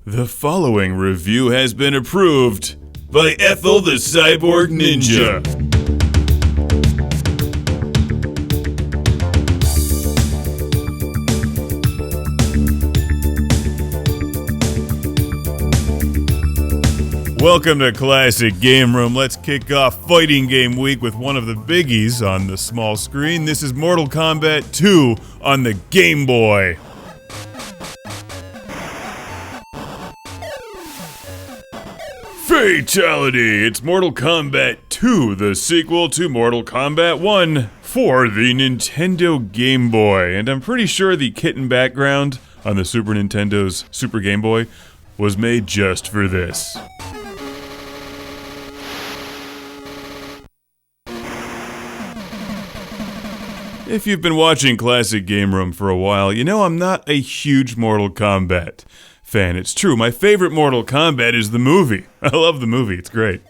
The following review has been approved by Ethel the Cyborg Ninja. Welcome to Classic Game Room. Let's kick off fighting game week with one of the biggies on the small screen. This is Mortal Kombat II on the Game Boy. Fatality! It's Mortal Kombat II, the sequel to Mortal Kombat 1 for the Nintendo Game Boy. And I'm pretty sure the kitten background on the Super Nintendo's Super Game Boy was made just for this. If you've been watching Classic Game Room for a while, you know I'm not a huge Mortal Kombat fan. It's true, my favorite Mortal Kombat is the movie. I love the movie, it's great.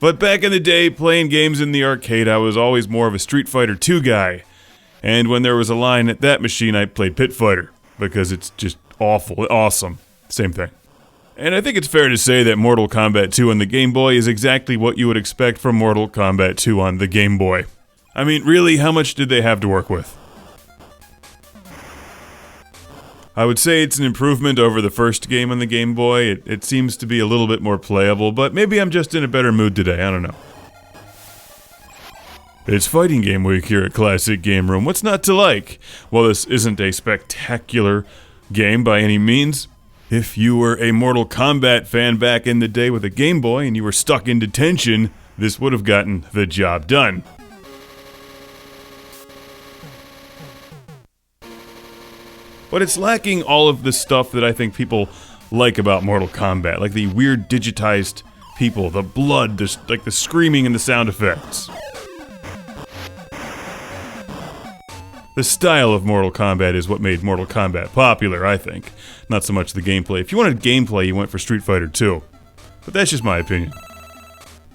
But back in the day, playing games in the arcade, I was always more of a Street Fighter II guy. And when there was a line at that machine, I played Pit Fighter, because it's just awesome. Same thing. And I think it's fair to say that Mortal Kombat 2 on the Game Boy is exactly what you would expect from Mortal Kombat 2 on the Game Boy. I mean, really, how much did they have to work with? I would say it's an improvement over the first game on the Game Boy. It seems to be a little bit more playable, but maybe I'm just in a better mood today, I don't know. It's fighting game week here at Classic Game Room. What's not to like? Well, this isn't a spectacular game by any means. If you were a Mortal Kombat fan back in the day with a Game Boy and you were stuck in detention, this would have gotten the job done. But it's lacking all of the stuff that I think people like about Mortal Kombat, like the weird digitized people, the blood, the screaming and the sound effects. The style of Mortal Kombat is what made Mortal Kombat popular, I think. Not so much the gameplay. If you wanted gameplay, you went for Street Fighter 2. But that's just my opinion.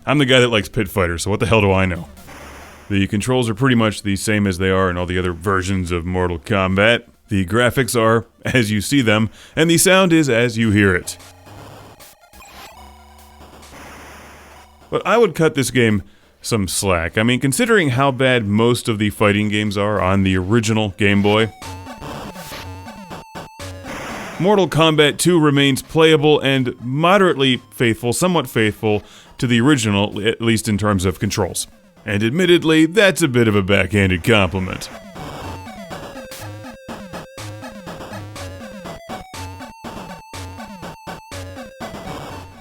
I'm the guy that likes Pit Fighter, so what the hell do I know? The controls are pretty much the same as they are in all the other versions of Mortal Kombat. The graphics are as you see them, and the sound is as you hear it. But I would cut this game some slack. I mean, considering how bad most of the fighting games are on the original Game Boy, Mortal Kombat 2 remains playable and moderately faithful, somewhat faithful, to the original, at least in terms of controls. And admittedly, that's a bit of a backhanded compliment.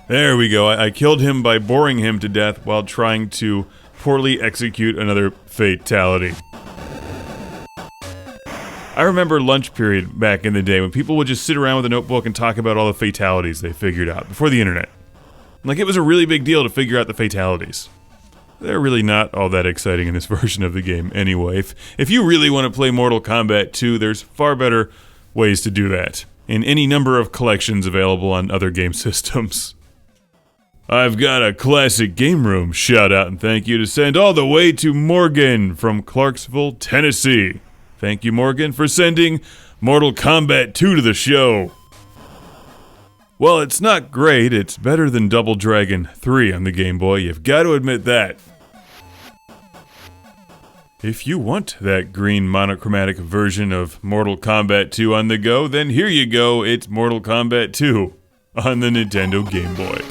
There we go, I killed him by boring him to death while trying to poorly execute another fatality. I remember lunch period back in the day when people would just sit around with a notebook and talk about all the fatalities they figured out before the internet. Like, it was a really big deal to figure out the fatalities. They're really not all that exciting in this version of the game anyway. If you really want to play Mortal Kombat 2, there's far better ways to do that, in any number of collections available on other game systems. I've got a Classic Game Room shout out and thank you to send all the way to Morgan from Clarksville, Tennessee. Thank you, Morgan, for sending Mortal Kombat 2 to the show. Well, it's not great. It's better than Double Dragon 3 on the Game Boy. You've got to admit that. If you want that green monochromatic version of Mortal Kombat 2 on the go, then here you go. It's Mortal Kombat 2 on the Nintendo Game Boy.